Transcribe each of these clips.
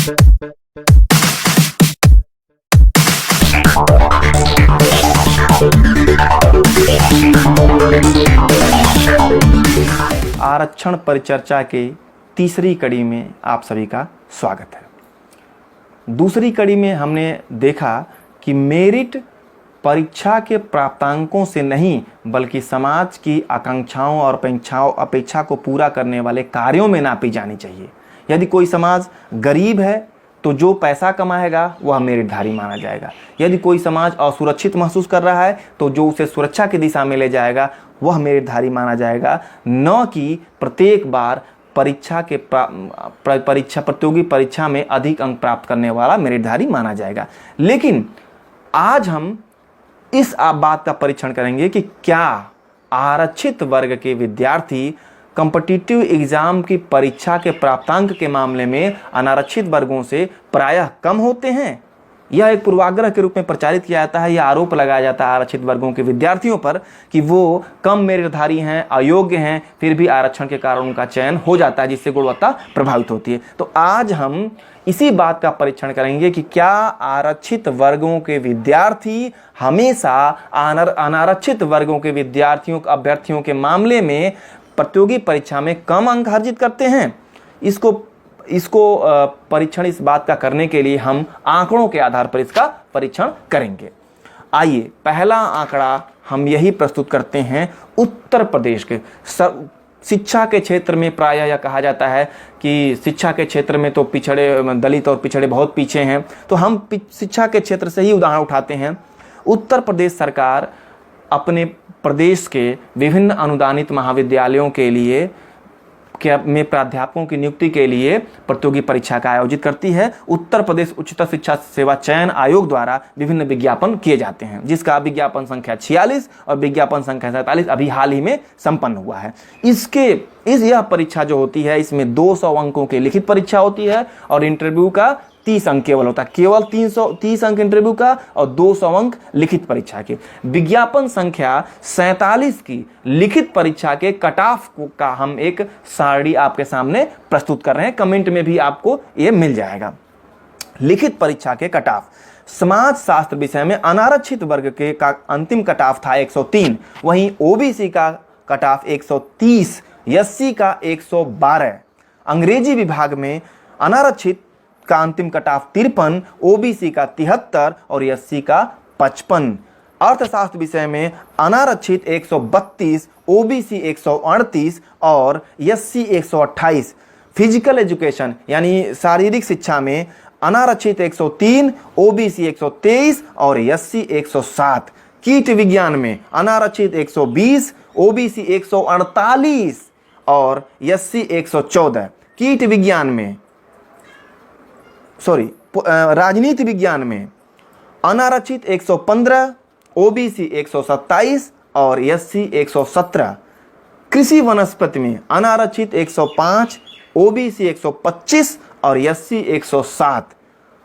आरक्षण परिचर्चा के तीसरी कड़ी में आप सभी का स्वागत है। दूसरी कड़ी में हमने देखा कि मेरिट परीक्षा के प्राप्तांकों से नहीं बल्कि समाज की आकांक्षाओं और अपेक्षा को पूरा करने वाले कार्यों में नापी जानी चाहिए। यदि कोई समाज गरीब है तो जो पैसा कमाएगा वह मेरिटधारी माना जाएगा। यदि कोई समाज असुरक्षित महसूस कर रहा है तो जो उसे सुरक्षा की दिशा में ले जाएगा वह मेरिटधारी माना जाएगा, न कि प्रत्येक बार प्रतियोगी परीक्षा में अधिक अंक प्राप्त करने वाला मेरिटधारी माना जाएगा। लेकिन आज हम इस बात का परीक्षण करेंगे कि क्या आरक्षित वर्ग के विद्यार्थी कॉम्पिटिटिव एग्जाम की परीक्षा के प्राप्तांक के मामले में अनारक्षित वर्गों से प्रायः कम होते हैं। यह एक पूर्वाग्रह के रूप में प्रचारित किया जाता है, यह आरोप लगाया जाता है आरक्षित वर्गों के विद्यार्थियों पर कि वो कम मेरिटधारी हैं, अयोग्य हैं, फिर भी आरक्षण के कारण उनका चयन हो जाता है जिससे गुणवत्ता प्रभावित होती है। तो आज हम इसी बात का परीक्षण करेंगे कि क्या आरक्षित वर्गों के विद्यार्थी हमेशा अनारक्षित वर्गों के अभ्यर्थियों के मामले में प्रतियोगी परीक्षा में कम अंक अर्जित करते हैं। इसको परीक्षण इस बात का करने के लिए हम आंकड़ों के आधार पर इसका परीक्षण करेंगे। आइए, पहला आंकड़ा हम यही प्रस्तुत करते हैं उत्तर प्रदेश के शिक्षा के क्षेत्र में। प्रायः यह कहा जाता है कि शिक्षा के क्षेत्र में तो दलित और पिछड़े बहुत पीछे हैं, तो हम शिक्षा के क्षेत्र से ही उदाहरण उठाते हैं। उत्तर प्रदेश सरकार अपने प्रदेश के विभिन्न अनुदानित महाविद्यालयों के लिए में प्राध्यापकों की नियुक्ति के लिए प्रतियोगी परीक्षा का आयोजित करती है। उत्तर प्रदेश उच्चतर शिक्षा सेवा चयन आयोग द्वारा विभिन्न विज्ञापन किए जाते हैं, जिसका विज्ञापन संख्या 46 और विज्ञापन संख्या 47 अभी हाल ही में संपन्न हुआ है। यह परीक्षा जो होती है इसमें 200 अंकों की लिखित परीक्षा होती है और इंटरव्यू का 30 अंक केवल होता है, केवल 330 अंक इंटरव्यू का और 200 अंक लिखित परीक्षा के। विज्ञापन संख्या 47 की लिखित परीक्षा के कट ऑफ का हम एक सारणी आपके सामने प्रस्तुत कर रहे हैं, कमेंट में भी आपको ये मिल जाएगा। लिखित परीक्षा के कट ऑफ समाज शास्त्र विषय में अनारक्षित वर्ग के का अंतिम कट ऑफ था 103, वहीं ओबीसी का कट ऑफ 130, एससी का 112, अंग्रेजी विभाग में अनारक्षित का अंतिम कट ऑफ 53, ओबीसी का 73 और एससी का 55। अर्थशास्त्र विषय में अनारक्षित 132, ओबीसी 138 और एससी 128। फिजिकल एजुकेशन यानी शारीरिक शिक्षा में अनारक्षित 103, ओबीसी 123 और एससी 107। कीट विज्ञान में अनारक्षित 120, ओबीसी 148 और एससी 114। कीट विज्ञान में राजनीति विज्ञान में अनारक्षित 115, ओबीसी 127 और एससी 117। कृषि वनस्पति में अनारक्षित 105, ओबीसी 125 और एससी 107।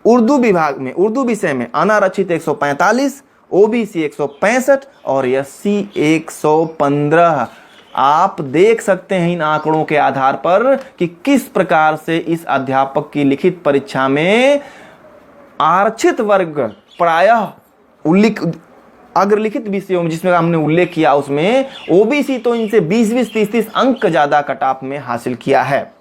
उर्दू विषय में अनारक्षित 145, ओबीसी 165 और एससी 115। आप देख सकते हैं इन आंकड़ों के आधार पर कि किस प्रकार से इस अध्यापक की लिखित परीक्षा में आरक्षित वर्ग प्रायः अग्रलिखित विषयों में जिसमें हमने उल्लेख किया उसमें ओबीसी तो इनसे 20-20, 30-30 अंक ज्यादा कट ऑफ में हासिल किया है।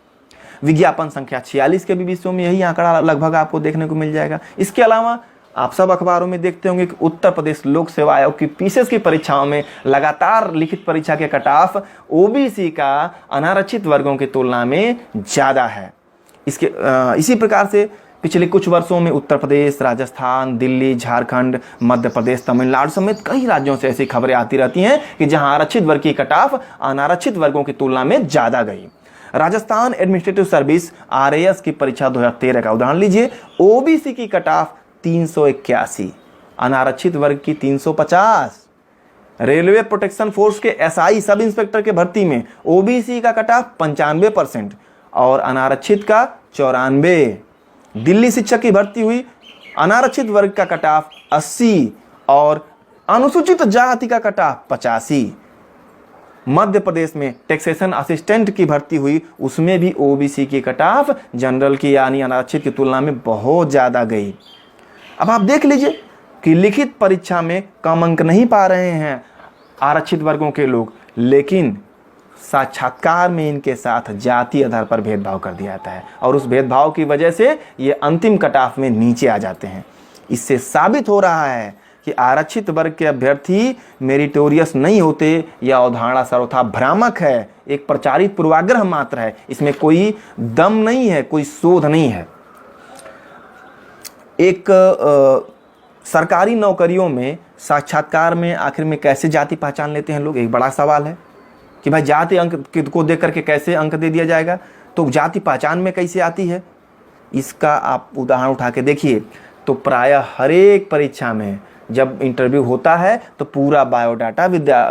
विज्ञापन संख्या 46 के भी विषयों में यही आंकड़ा लगभग आपको देखने को मिल जाएगा। इसके अलावा आप सब अखबारों में देखते होंगे कि उत्तर प्रदेश लोक सेवा आयोग की पीसीएस की परीक्षाओं में लगातार लिखित परीक्षा के कट ऑफ ओबीसी का अनारक्षित वर्गों की तुलना में ज्यादा है। इसी प्रकार से पिछले कुछ वर्षों में उत्तर प्रदेश, राजस्थान, दिल्ली, झारखंड, मध्य प्रदेश, तमिलनाडु समेत कई राज्यों से ऐसी खबरें आती रहती हैं कि जहां आरक्षित वर्ग की कट ऑफ अनारक्षित वर्गों की तुलना में ज्यादा गई। राजस्थान एडमिनिस्ट्रेटिव सर्विस आरएएस की परीक्षा 2013 का उदाहरण लीजिए। ओबीसी की कट ऑफ 381, अनारक्षित वर्ग की 350। रेलवे प्रोटेक्शन फोर्स के एसआई सब इंस्पेक्टर के भर्ती में ओबीसी का कट ऑफ 95% और अनारक्षित का 94। दिल्ली शिक्षक की भर्ती हुई, अनारक्षित वर्ग का कट ऑफ 80 और अनुसूचित जाति का कट ऑफ 85। मध्य प्रदेश में टैक्सेशन असिस्टेंट की भर्ती हुई, उसमें भी ओबीसी की कट ऑफ जनरल की यानी अनारक्षित की तुलना में बहुत ज़्यादा गई। अब आप देख लीजिए कि लिखित परीक्षा में कम अंक नहीं पा रहे हैं आरक्षित वर्गों के लोग, लेकिन साक्षात्कार में इनके साथ जाति आधार पर भेदभाव कर दिया जाता है और उस भेदभाव की वजह से ये अंतिम कट ऑफ में नीचे आ जाते हैं। इससे साबित हो रहा है कि आरक्षित वर्ग के अभ्यर्थी मेरिटोरियस नहीं होते, यह अवधारणा सर्वथा भ्रामक है, एक प्रचारित पूर्वाग्रह मात्र है, इसमें कोई दम नहीं है, कोई शोध नहीं है। एक सरकारी नौकरियों में साक्षात्कार में आखिर में कैसे जाति पहचान लेते हैं लोग, एक बड़ा सवाल है कि भाई जाति अंक को देख करके कैसे अंक दे दिया जाएगा, तो जाति पहचान में कैसे आती है, इसका आप उदाहरण उठा के देखिए। तो प्रायः हर एक परीक्षा में जब इंटरव्यू होता है तो पूरा बायोडाटा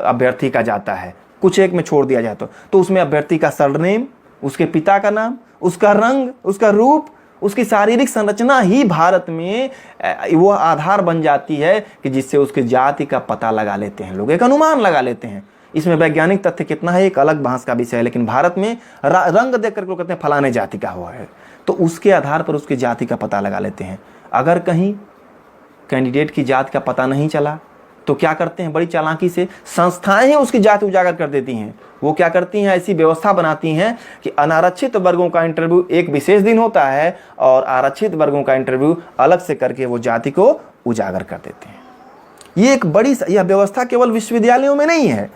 अभ्यर्थी का जाता है, कुछ एक में छोड़ दिया जाता है, तो उसमें अभ्यर्थी का सरनेम, उसके पिता का नाम, उसका रंग, उसका रूप, उसकी शारीरिक संरचना ही भारत में वो आधार बन जाती है कि जिससे उसकी जाति का पता लगा लेते हैं लोग, एक अनुमान लगा लेते हैं। इसमें वैज्ञानिक तथ्य कितना है एक अलग बहस का विषय है, लेकिन भारत में रंग देख कर लोग कहते हैं फलाने जाति का हुआ है, तो उसके आधार पर उसकी जाति का पता लगा लेते हैं। अगर कहीं कैंडिडेट की जाति का पता नहीं चला तो क्या करते हैं, बड़ी चालाकी से संस्थाएं ही उसकी जाति उजागर कर देती हैं। वो क्या करती हैं, ऐसी व्यवस्था बनाती हैं कि अनारक्षित वर्गों का इंटरव्यू एक विशेष दिन होता है और आरक्षित वर्गों का इंटरव्यू अलग से करके वो जाति को उजागर कर देते हैं। ये एक बड़ी यह व्यवस्था केवल विश्वविद्यालयों में नहीं है,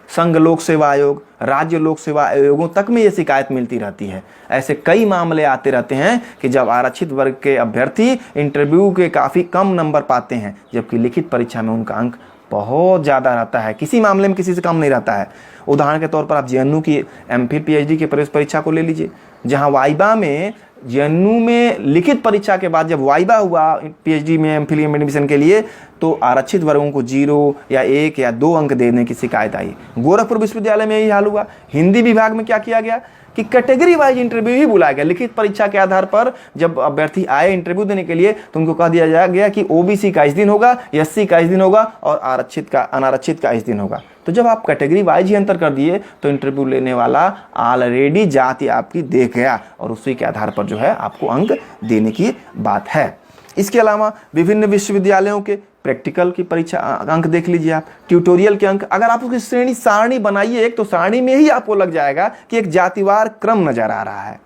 संघ लोक सेवा आयोग, राज्य लोक सेवा आयोगों तक में ये शिकायत मिलती रहती है। ऐसे कई मामले आते रहते हैं कि जब आरक्षित वर्ग के अभ्यर्थी इंटरव्यू के काफ़ी कम नंबर पाते हैं, जबकि लिखित परीक्षा में उनका अंक बहुत ज़्यादा रहता है, किसी मामले में किसी से कम नहीं रहता है। उदाहरण के तौर पर आप जेएनयू की एमफिल पीएचडी की प्रवेश परीक्षा को ले लीजिए, जहाँ वाइबा में जेएनयू में लिखित परीक्षा के बाद जब वाइबा हुआ पीएचडी में एमफिल एडमिशन के लिए, तो आरक्षित वर्गों को 0 या 1 या 2 अंक देने की शिकायत आई। गोरखपुर विश्वविद्यालय में यही हाल हुआ। हिंदी विभाग में क्या किया गया कि कैटेगरी वाइज इंटरव्यू ही बुलाया गया। लिखित परीक्षा के आधार पर जब अभ्यर्थी आए इंटरव्यू देने के लिए तो उनको कह दिया गया कि ओबीसी का इस दिन होगा, एससी का इस दिन होगा और अनारक्षित का इस दिन होगा। तो जब आप कैटेगरी वाइज ही अंतर कर दिए तो इंटरव्यू लेने वाला ऑलरेडी जाति आपकी देख गया और उसी के आधार पर जो है आपको अंक देने की बात है। इसके अलावा विभिन्न विश्वविद्यालयों के प्रैक्टिकल की परीक्षा अंक देख लीजिए आप, ट्यूटोरियल के अंक, अगर आप उसकी श्रेणी सारणी बनाइए एक तो सारणी में ही आपको लग जाएगा कि एक जातिवार क्रम नजर आ रहा है।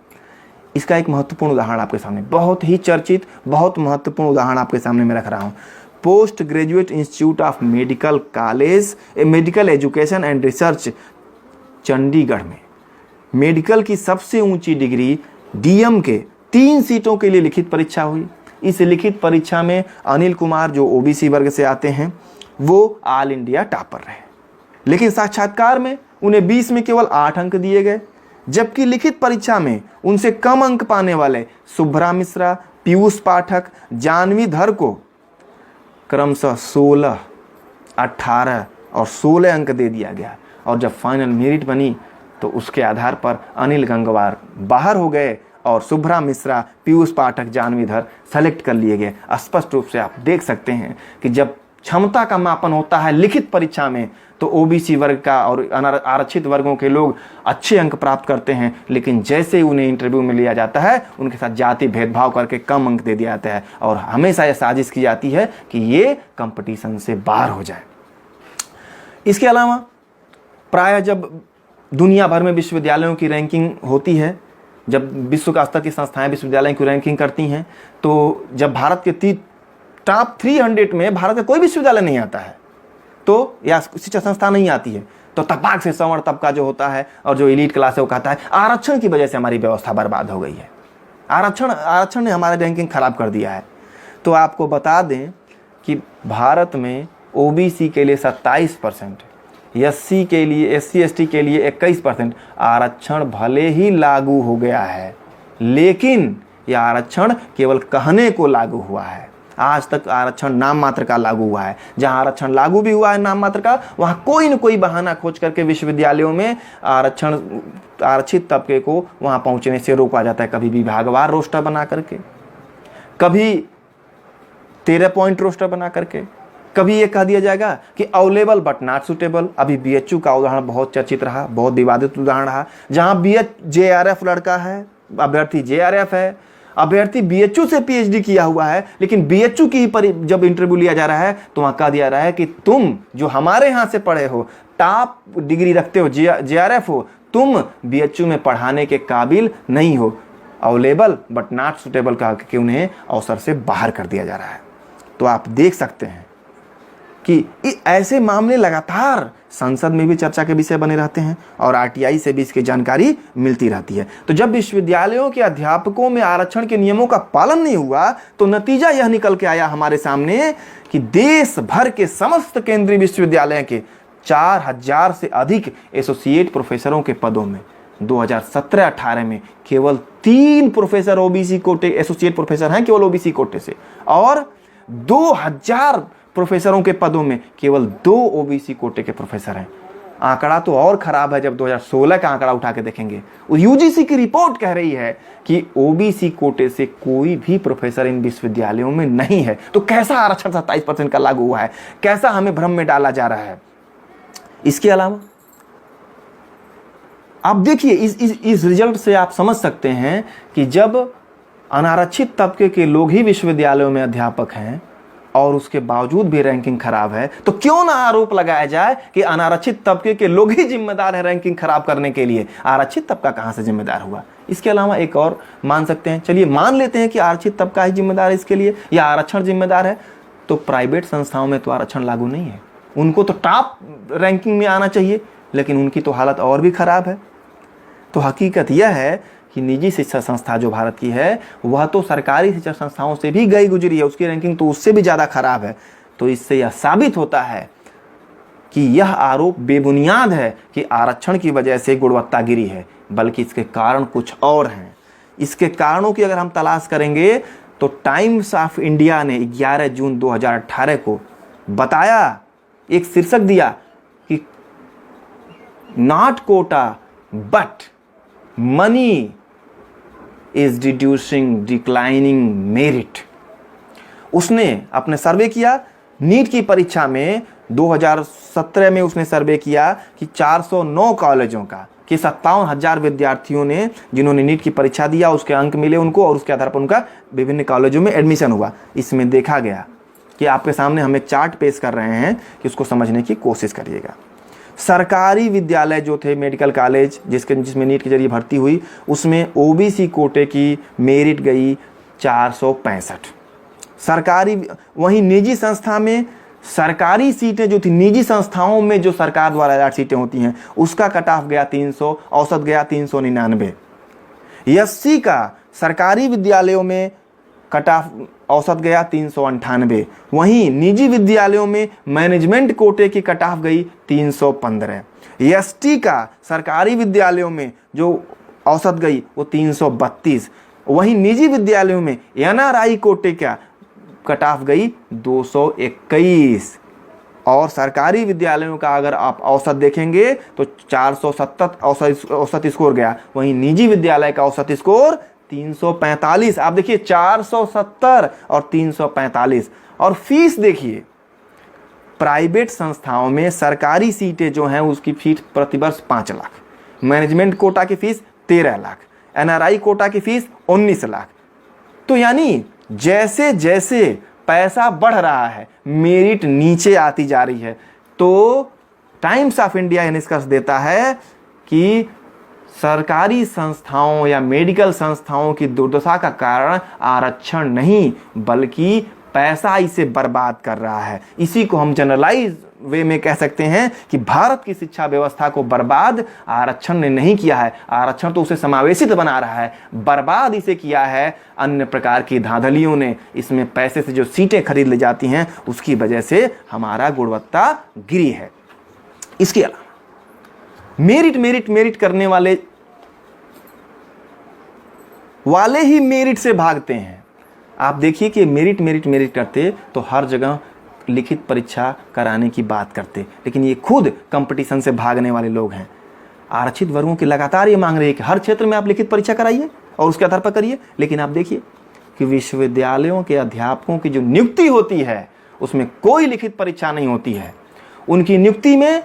इसका एक महत्वपूर्ण उदाहरण आपके सामने, बहुत ही चर्चित, बहुत महत्वपूर्ण उदाहरण आपके सामने मैं रख रहा हूँ। Post graduate institute of medical education and research Chandigarh में मेडिकल की सबसे ऊंची डिग्री डीएम के 3 सीटों के लिए लिखित परीक्षा हुई। इस लिखित परीक्षा में अनिल कुमार जो ओबीसी वर्ग से आते हैं वो ऑल इंडिया टॉपर रहे, लेकिन साक्षात्कार में उन्हें 20 में केवल 8 अंक दिए गए, जबकि लिखित परीक्षा में उनसे कम अंक पाने वाले शुभ्रा मिश्रा, पीयूष पाठक, जानवी धर को क्रमशः 16, 18 और 16 अंक दे दिया गया। और जब फाइनल मेरिट बनी तो उसके आधार पर अनिल गंगवार बाहर हो गए और शुभ्रा मिश्रा, पीयूष पाठक, जानवी धर सेलेक्ट कर लिए गए। स्पष्ट रूप से आप देख सकते हैं कि जब क्षमता का मापन होता है लिखित परीक्षा में तो ओबीसी वर्ग का और आरक्षित वर्गों के लोग अच्छे अंक प्राप्त करते हैं, लेकिन जैसे ही उन्हें इंटरव्यू में लिया जाता है उनके साथ जाति भेदभाव करके कम अंक दे दिया जाता है और हमेशा यह साजिश की जाती है कि ये कंपटीशन से बाहर हो जाए। इसके अलावा प्रायः जब दुनिया भर में विश्वविद्यालयों की रैंकिंग होती है, जब विश्व का स्तर की संस्थाएं विश्वविद्यालयों की रैंकिंग करती हैं, तो जब भारत के टॉप 300 में भारत का कोई विश्वविद्यालय नहीं आता है तो या शिक्षा संस्था नहीं आती है, तो तपाक से सवर्ण तबका जो होता है और जो एलीट क्लास है वो कहता है आरक्षण की वजह से हमारी व्यवस्था बर्बाद हो गई है, आरक्षण ने हमारी रैंकिंग खराब कर दिया है। तो आपको बता दें कि भारत में ओबीसी के लिए 27%, एससी के लिए, एससी एसटी के लिए 21% आरक्षण भले ही लागू हो गया है, लेकिन यह आरक्षण केवल कहने को लागू हुआ है। आज तक आरक्षण नाम मात्र का लागू हुआ है। जहां आरक्षण लागू भी हुआ है नाम मात्र का, वहां कोई न कोई बहाना खोज करके विश्वविद्यालयों में आरक्षित तबके को वहां पहुंचने से रोका जाता है। कभी विभागवार रोस्टर बना करके, कभी 13 पॉइंट रोस्टर बना करके, कभी ये कह दिया जाएगा कि अवेलेबल बट नॉट सुटेबल। अभी बीएचयू का उदाहरण बहुत चर्चित रहा, बहुत विवादित उदाहरण रहा, जहां जेआरएफ लड़का है, अभ्यर्थी जेआरएफ है, अभ्यर्थी बीएचयू से पीएचडी किया हुआ है, लेकिन बीएचयू की ही जब इंटरव्यू लिया जा रहा है तो वहां कह दिया रहा है कि तुम जो हमारे यहां से पढ़े हो, टॉप डिग्री रखते हो, जेआरएफ हो, तुम बीएचयू में पढ़ाने के काबिल नहीं हो। अवेलेबल बट नॉट सुटेबल कह के उन्हें अवसर से बाहर कर दिया जा रहा है। तो आप देख सकते हैं कि ऐसे मामले लगातार संसद में भी चर्चा के विषय बने रहते हैं और आरटीआई से भी इसकी जानकारी मिलती रहती है। तो जब विश्वविद्यालयों के अध्यापकों में आरक्षण के नियमों का पालन नहीं हुआ तो नतीजा यह निकल के आया हमारे सामने कि देश भर के समस्त केंद्रीय विश्वविद्यालय के 4000 से अधिक एसोसिएट प्रोफेसरों के पदों में 2017-18 में केवल 3 प्रोफेसर ओबीसी कोटे एसोसिएट प्रोफेसर हैं केवल ओबीसी कोटे से, और 2000 प्रोफेसरों के पदों में केवल 2 ओबीसी कोटे के प्रोफेसर हैं। आंकड़ा तो और खराब है जब 2016 का आंकड़ा उठा के देखेंगे। यूजीसी की रिपोर्ट कह रही है कि ओबीसी कोटे से कोई भी प्रोफेसर इन विश्वविद्यालयों में नहीं है। तो कैसा आरक्षण 27% का लागू हुआ है, कैसा हमें भ्रम में डाला जा रहा है। इसके अलावा आप देखिए इस रिजल्ट से आप समझ सकते हैं कि जब अनारक्षित तबके के लोग ही विश्वविद्यालयों में अध्यापक हैं और उसके बावजूद भी रैंकिंग खराब है, तो क्यों ना आरोप लगाया जाए कि अनारक्षित तबके के लोग ही जिम्मेदार हैं रैंकिंग खराब करने के लिए। आरक्षित तबका कहां से जिम्मेदार हुआ? इसके अलावा एक और मान सकते हैं, चलिए मान लेते हैं कि आरक्षित तबका ही जिम्मेदार है इसके लिए या आरक्षण जिम्मेदार है, तो प्राइवेट संस्थाओं में तो आरक्षण लागू नहीं है। उनको तो टॉप रैंकिंग में आना चाहिए, लेकिन उनकी तो हालत और भी खराब है। तो हकीकत यह है कि निजी शिक्षा संस्था जो भारत की है वह तो सरकारी शिक्षा संस्थाओं से भी गई गुजरी है, उसकी रैंकिंग तो उससे भी ज़्यादा खराब है। तो इससे यह साबित होता है कि यह आरोप बेबुनियाद है कि आरक्षण की वजह से गुणवत्ता गिरी है, बल्कि इसके कारण कुछ और हैं। इसके कारणों की अगर हम तलाश करेंगे तो टाइम्स ऑफ इंडिया ने 11 जून 2018 को बताया, एक शीर्षक दिया कि not quota but money is deducing declining merit. उसने अपने सर्वे किया नीट की परीक्षा में 2017 में उसने सर्वे किया कि 409 कॉलेजों का कि 57,000 विद्यार्थियों ने जिन्होंने नीट की परीक्षा दिया उसके अंक मिले उनको और उसके आधार पर उनका विभिन्न कॉलेजों में एडमिशन हुआ। इसमें देखा गया कि आपके सामने हम एक चार्ट पेश कर रहे हैं कि उसको समझने की कोशिश करिएगा। सरकारी विद्यालय जो थे मेडिकल कॉलेज जिसमें नीट के जरिए भर्ती हुई, उसमें ओबीसी कोटे की मेरिट गई 465 सरकारी। वहीं निजी संस्था में सरकारी सीटें जो थी, निजी संस्थाओं में जो सरकार द्वारा 1000 सीटें होती हैं, उसका कट ऑफ गया 300, औसत गया 399। एससी का सरकारी विद्यालयों में कट ऑफ औसत गया 398। वहीं निजी विद्यालयों में मैनेजमेंट कोटे की कट ऑफ गई 315। एसटी का सरकारी विद्यालयों में जो औसत गई वो 332। वहीं निजी विद्यालयों में एनआरआई कोटे का कट ऑफ गई 221। और सरकारी विद्यालयों का अगर आप औसत देखेंगे तो 470 औसत स्कोर गया। वहीं निजी विद्यालय का औसत स्कोर 345। आप देखिए 470 और 345। और फीस देखिए, प्राइवेट संस्थाओं में सरकारी सीटें जो हैं उसकी फीस प्रतिवर्ष 5 लाख, मैनेजमेंट कोटा की फीस 13 लाख, एनआरआई कोटा की फीस 19 लाख। तो यानी जैसे जैसे पैसा बढ़ रहा है मेरिट नीचे आती जा रही है। तो टाइम्स ऑफ इंडिया यह निष्कर्ष देता है कि सरकारी संस्थाओं या मेडिकल संस्थाओं की दुर्दशा का कारण आरक्षण नहीं बल्कि पैसा इसे बर्बाद कर रहा है। इसी को हम जनरलाइज वे में कह सकते हैं कि भारत की शिक्षा व्यवस्था को बर्बाद आरक्षण ने नहीं किया है, आरक्षण तो उसे समावेशित बना रहा है। बर्बाद इसे किया है अन्य प्रकार की धांधलियों ने। इसमें पैसे से जो सीटें खरीद ली जाती हैं उसकी वजह से हमारा गुणवत्ता गिरी है। इसके अलावा मेरिट करने वाले ही मेरिट से भागते हैं। आप देखिए कि मेरिट करते तो हर जगह लिखित परीक्षा कराने की बात करते, लेकिन ये खुद कंपटीशन से भागने वाले लोग हैं। आरक्षित वर्गों की लगातार ये मांग रही है कि हर क्षेत्र में आप लिखित परीक्षा कराइए और उसके आधार पर करिए, लेकिन आप देखिए कि विश्वविद्यालयों के अध्यापकों की जो नियुक्ति होती है उसमें कोई लिखित परीक्षा नहीं होती है। उनकी नियुक्ति में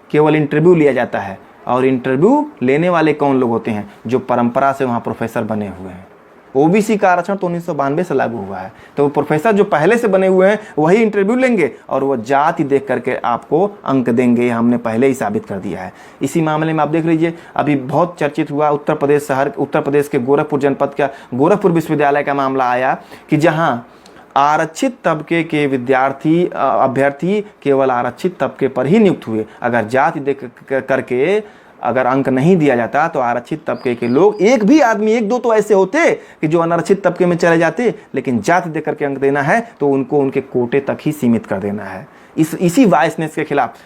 केवल इंटरव्यू लिया जाता है, और इंटरव्यू लेने वाले कौन लोग होते हैं? जो परंपरा से वहाँ प्रोफेसर बने हुए हैं। ओबीसी का आरक्षण तो 1992 से लागू हुआ है, तो प्रोफेसर जो पहले से बने हुए हैं वही इंटरव्यू लेंगे और वो जाति देख करके आपको अंक देंगे। हमने पहले ही साबित कर दिया है। इसी मामले में आप देख लीजिए, अभी बहुत चर्चित हुआ उत्तर प्रदेश के गोरखपुर जनपद का गोरखपुर विश्वविद्यालय का मामला आया कि जहाँ आरक्षित तबके के अभ्यर्थी केवल आरक्षित तबके पर ही नियुक्त हुए। अगर जाति देख करके अगर अंक नहीं दिया जाता तो आरक्षित तबके के लोग, एक भी आदमी, एक दो तो ऐसे होते कि जो अनारक्षित तबके में चले जाते, लेकिन जाति देख करके अंक देना है तो उनको उनके कोटे तक ही सीमित कर देना है। इसी वायसनेस के खिलाफ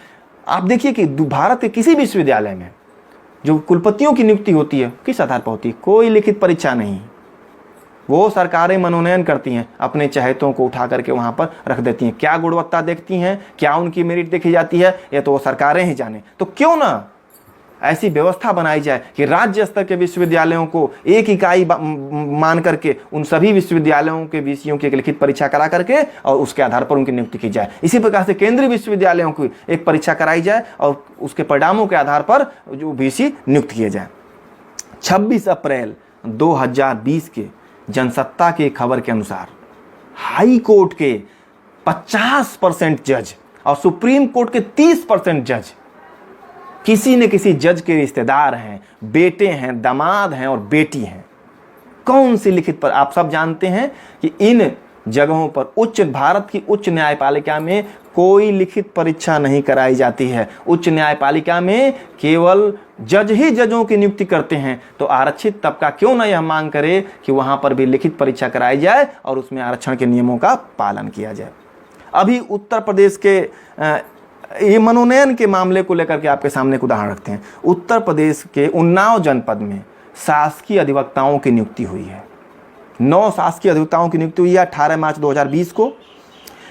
आप देखिए कि भारत के किसी विश्वविद्यालय में जो कुलपतियों की नियुक्ति होती है किस आधार पर होती है? कोई लिखित परीक्षा नहीं। वो सरकारें मनोनयन करती हैं, अपने चहेतों को उठा करके वहाँ पर रख देती हैं। क्या गुणवत्ता देखती हैं, क्या उनकी मेरिट देखी जाती है, ये तो वो सरकारें ही जाने। तो क्यों ना ऐसी व्यवस्था बनाई जाए कि राज्य स्तर के विश्वविद्यालयों को एक इकाई मान करके उन सभी विश्वविद्यालयों के वीसीओं की एक लिखित परीक्षा करा करके और उसके आधार पर उनकी नियुक्ति की जाए। इसी प्रकार से केंद्रीय विश्वविद्यालयों की एक परीक्षा कराई जाए और उसके परिणामों के आधार पर जो वीसी नियुक्त किए जाए। 26 अप्रैल 2020 के जनसत्ता की खबर के अनुसार हाई कोर्ट के 50% जज और सुप्रीम कोर्ट के 30% जज किसी न किसी जज के रिश्तेदार हैं, बेटे हैं, दामाद हैं और बेटी हैं। कौन सी लिखित पर? आप सब जानते हैं कि इन जगहों पर भारत की उच्च न्यायपालिका में कोई लिखित परीक्षा नहीं कराई जाती है। उच्च न्यायपालिका में केवल जज ही जजों की नियुक्ति करते हैं। तो आरक्षित तबका क्यों ना यह मांग करे कि वहां पर भी लिखित परीक्षा कराई जाए और उसमें आरक्षण के नियमों का पालन किया जाए। अभी उत्तर प्रदेश के ये मनोनयन के मामले को लेकर के आपके सामने एक उदाहरण रखते हैं। उत्तर प्रदेश के उन्नाव जनपद में शासकीय अधिवक्ताओं की नियुक्ति हुई है। 9 शासकीय अधिवक्ताओं की नियुक्ति हुई है 18 मार्च 2020 को।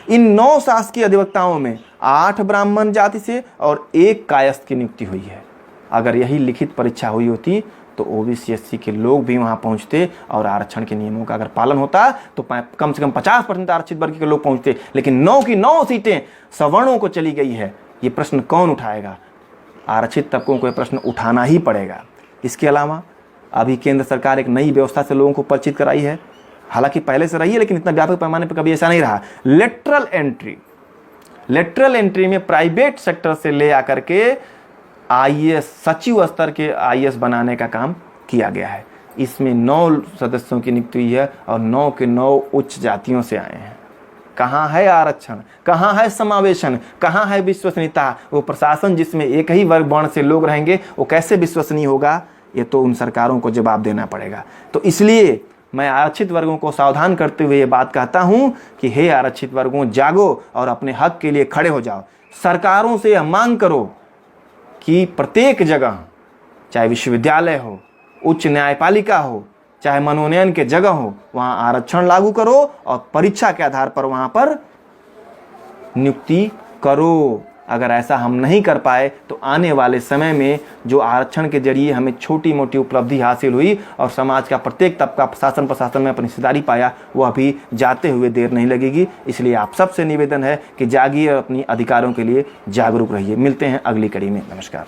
इन 9 शासकीय अधिवक्ताओं में 8 ब्राह्मण जाति से और 1 कायस्थ की नियुक्ति हुई है। अगर यही लिखित परीक्षा हुई होती तो ओबीसी एससी के लोग भी वहां पहुंचते और आरक्षण के नियमों का अगर पालन होता तो कम से कम 50% आरक्षित वर्ग के लोग पहुंचते। लेकिन 9 की 9 सीटें सवर्णों को चली गई है। ये प्रश्न कौन उठाएगा? आरक्षित तबकों को यह प्रश्न उठाना ही पड़ेगा। इसके अलावा अभी केंद्र सरकार एक नई व्यवस्था से लोगों को परिचित कराई है। हालांकि पहले से रही है लेकिन इतना व्यापक पैमाने पर कभी ऐसा नहीं रहा। लेटरल एंट्री में प्राइवेट सेक्टर से ले आकर के आईएएस सचिव स्तर के आईएएस बनाने का काम किया गया है। इसमें 9 सदस्यों की नियुक्ति हुई है और 9 के 9 उच्च जातियों से आए हैं। कहाँ है आरक्षण? कहाँ है समावेशन? कहाँ है विश्वसनीयता? वो प्रशासन जिसमें एक ही वर्ग वर्ण से लोग रहेंगे वो कैसे विश्वसनीय होगा? ये तो उन सरकारों को जवाब देना पड़ेगा। तो इसलिए मैं आरक्षित वर्गों को सावधान करते हुए ये बात कहता हूं कि हे आरक्षित वर्गों, जागो और अपने हक के लिए खड़े हो जाओ। सरकारों से यह मांग करो कि प्रत्येक जगह, चाहे विश्वविद्यालय हो, उच्च न्यायपालिका हो, चाहे मनोनयन के जगह हो, वहां आरक्षण लागू करो और परीक्षा के आधार पर वहां पर नियुक्ति करो। अगर ऐसा हम नहीं कर पाए तो आने वाले समय में जो आरक्षण के जरिए हमें छोटी मोटी उपलब्धि हासिल हुई और समाज का प्रत्येक तबका प्रशासन में अपनी हिस्सेदारी पाया, वो अभी जाते हुए देर नहीं लगेगी। इसलिए आप सबसे निवेदन है कि जागिए और अपनी अधिकारों के लिए जागरूक रहिए। मिलते हैं अगली कड़ी में। नमस्कार।